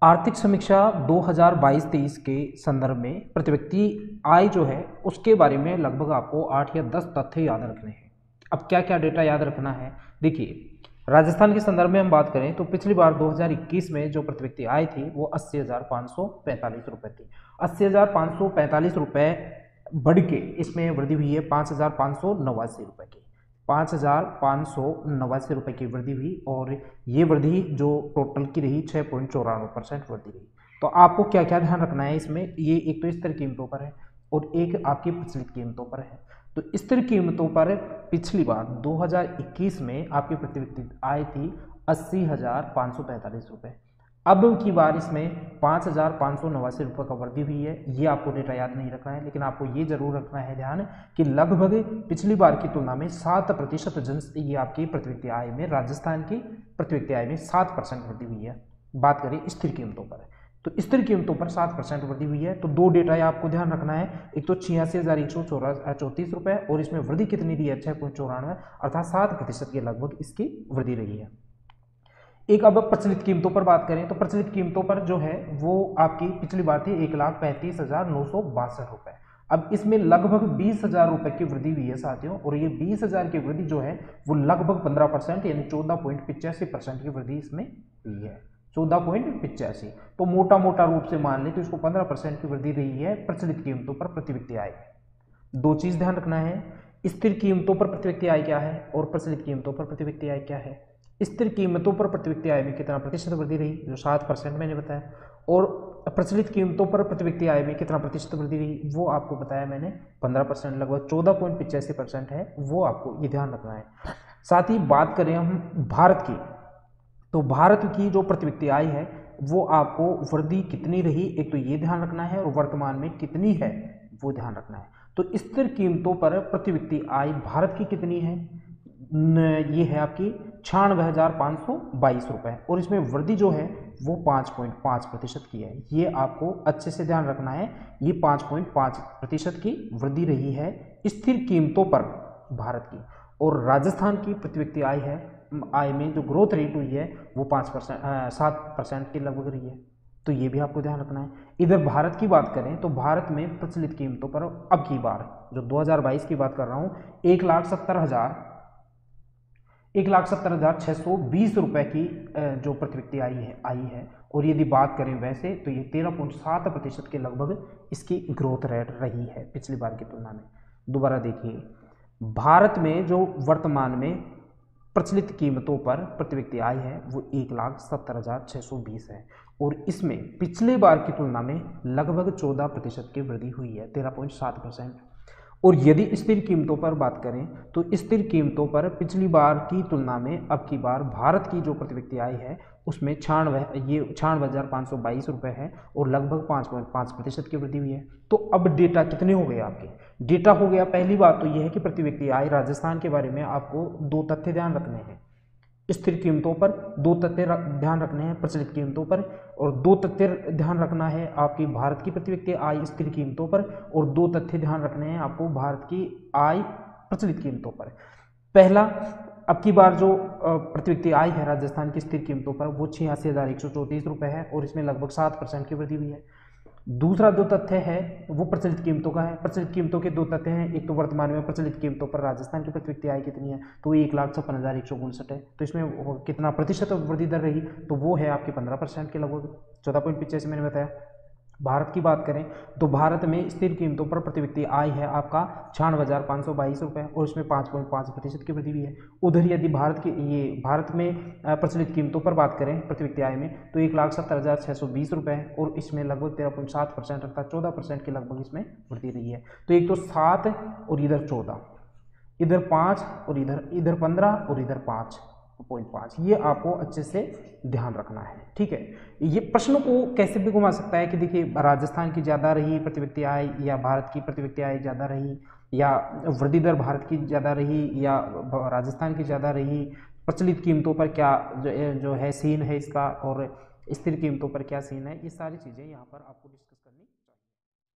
आर्थिक समीक्षा 2022-23 के संदर्भ में प्रति व्यक्ति आय जो है उसके बारे में लगभग आपको 8 या 10 तथ्य याद रखने हैं। अब क्या क्या डेटा याद रखना है, देखिए राजस्थान के संदर्भ में हम बात करें तो पिछली बार 2021 में जो प्रति व्यक्ति आय थी वो 80,545 रुपये थी। 80,545 रुपये बढ़ के इसमें वृद्धि हुई है 5,589 रुपये की। 5,589 रुपये की वृद्धि हुई और ये वृद्धि जो टोटल की रही 6.94% वृद्धि रही। तो आपको क्या क्या ध्यान रखना है इसमें, ये एक तो स्थिर कीमतों पर है और एक आपकी प्रचलित कीमतों पर है। तो स्थिर कीमतों पर पिछली बार 2021 में आपकी प्रति व्यक्ति आय थी 80,545 रुपये। अब की बार इसमें 5,589 रुपये का वृद्धि हुई है। ये आपको डेटा याद नहीं रखना है, लेकिन आपको ये जरूर रखना है ध्यान कि लगभग पिछली बार की तुलना में 7% ये आपकी प्रति व्यक्ति आय में, राजस्थान की प्रति व्यक्ति आय में 7% वृद्धि हुई है। बात करें स्थिर कीमतों पर, तो स्थिर कीमतों पर 7% वृद्धि हुई है। तो दो डेटा आपको ध्यान रखना है, एक तो 86,134 रुपये और इसमें वृद्धि कितनी रही है 6.94, अर्थात 7% के लगभग इसकी वृद्धि रही है। एक अब प्रचलित कीमतों पर बात करें तो प्रचलित कीमतों पर जो है वो आपकी पिछली बार थी 1,35,962 रुपये। अब इसमें लगभग 20,000 रुपये की वृद्धि हुई है साथियों, और ये 20,000 की वृद्धि जो है वो लगभग 15% यानी 14.85% की वृद्धि इसमें हुई है। 14.85, तो मोटा मोटा रूप से मान ले तो इसको 15% की वृद्धि रही है प्रचलित कीमतों पर प्रति व्यक्ति आय। दो चीज ध्यान रखना है, स्थिर कीमतों पर प्रति व्यक्ति आय क्या है और प्रचलित कीमतों पर प्रति व्यक्ति आय क्या है। स्थिर कीमतों पर प्रति व्यक्ति आय में कितना प्रतिशत वृद्धि रही, जो 7% मैंने बताया, और प्रचलित कीमतों पर प्रति व्यक्ति आय में कितना प्रतिशत वृद्धि रही वो आपको बताया मैंने 15%, लगभग 14.85% है, वो आपको ये ध्यान रखना है। साथ ही बात करें हम भारत की, तो भारत की जो प्रति व्यक्ति आय है वो आपको वृद्धि कितनी रही एक तो ये ध्यान रखना है, और वर्तमान में कितनी है वो ध्यान रखना है। तो स्थिर कीमतों पर प्रति व्यक्ति आय भारत की कितनी है, ये है आपकी 96,522 रुपये, और इसमें वृद्धि जो है वो 5.5% की है। ये आपको अच्छे से ध्यान रखना है, ये 5.5% की वृद्धि रही है स्थिर कीमतों पर भारत की। और राजस्थान की प्रति व्यक्ति आय है, आय में जो ग्रोथ रेट हुई है वो 7% के लगभग रही है। तो ये भी आपको ध्यान रखना है। इधर भारत की बात करें तो भारत में प्रचलित कीमतों पर अब की बार जो 2022 की बात कर रहा हूँ 1,70,620 रुपये की जो प्रति व्यक्ति आई है। और यदि बात करें वैसे तो ये 13.7% के लगभग इसकी ग्रोथ रेट रही है पिछली बार की तुलना में। दोबारा देखिए, भारत में जो वर्तमान में प्रचलित कीमतों पर प्रति व्यक्ति आय है वो 1,70,620 है, और इसमें पिछले बार की तुलना में लगभग 14% की वृद्धि हुई है, 13.7%। और यदि स्थिर कीमतों पर बात करें तो स्थिर कीमतों पर पिछली बार की तुलना में अब की बार भारत की जो प्रति व्यक्ति आय है उसमें 96,522 रुपये है, और लगभग 5.5% की वृद्धि हुई है। तो अब डेटा कितने हो गए आपके, डेटा हो गया, पहली बात तो यह है कि प्रति व्यक्ति आय राजस्थान के बारे में आपको दो तथ्य ध्यान रखने हैं, स्थिर कीमतों पर दो तथ्य ध्यान रखने हैं प्रचलित कीमतों पर, और दो तथ्य ध्यान रखना है आपकी भारत की प्रति व्यक्ति आय स्थिर कीमतों पर, और दो तथ्य ध्यान रखने हैं आपको भारत की आय प्रचलित कीमतों पर। पहला, अब की बार जो प्रति व्यक्ति आय है राजस्थान की स्थिर कीमतों पर वो 86,134 रुपये है, और इसमें लगभग 7% की वृद्धि हुई है। दूसरा जो तथ्य है वो प्रचलित कीमतों का है। प्रचलित कीमतों के दो तथ्य हैं, एक तो वर्तमान में प्रचलित कीमतों पर राजस्थान की प्रति व्यक्ति आय कितनी है तो 1,56,159 है। तो इसमें कितना प्रतिशत वृद्धि दर रही तो वो है आपकी 15% के लगभग, 14.85 मैंने बताया। भारत की बात करें तो भारत में स्थिर कीमतों पर प्रति व्यक्ति आय है आपका 96,522 रुपये, और इसमें 5.5% की वृद्धि भी है। उधर यदि भारत में प्रचलित कीमतों पर बात करें प्रति व्यक्ति आय में तो 1,70,620 रुपये है, और इसमें लगभग 13.7% अर्थात 14% के लगभग इसमें वृद्धि रही है। तो एक तो 7 और इधर 14, इधर 5 और इधर 15 और इधर 5.5, ये आपको अच्छे से ध्यान रखना है, ठीक है। ये प्रश्न को कैसे भी घुमा सकता है कि देखिए राजस्थान की ज़्यादा रही प्रति व्यक्ति आय या भारत की प्रति व्यक्ति आय ज़्यादा रही, या वृद्धि दर भारत की ज़्यादा रही या राजस्थान की ज़्यादा रही, प्रचलित कीमतों पर क्या जो है सीन है इसका, और स्थिर कीमतों पर क्या सीन है, ये सारी चीज़ें यहाँ पर आपको डिस्कस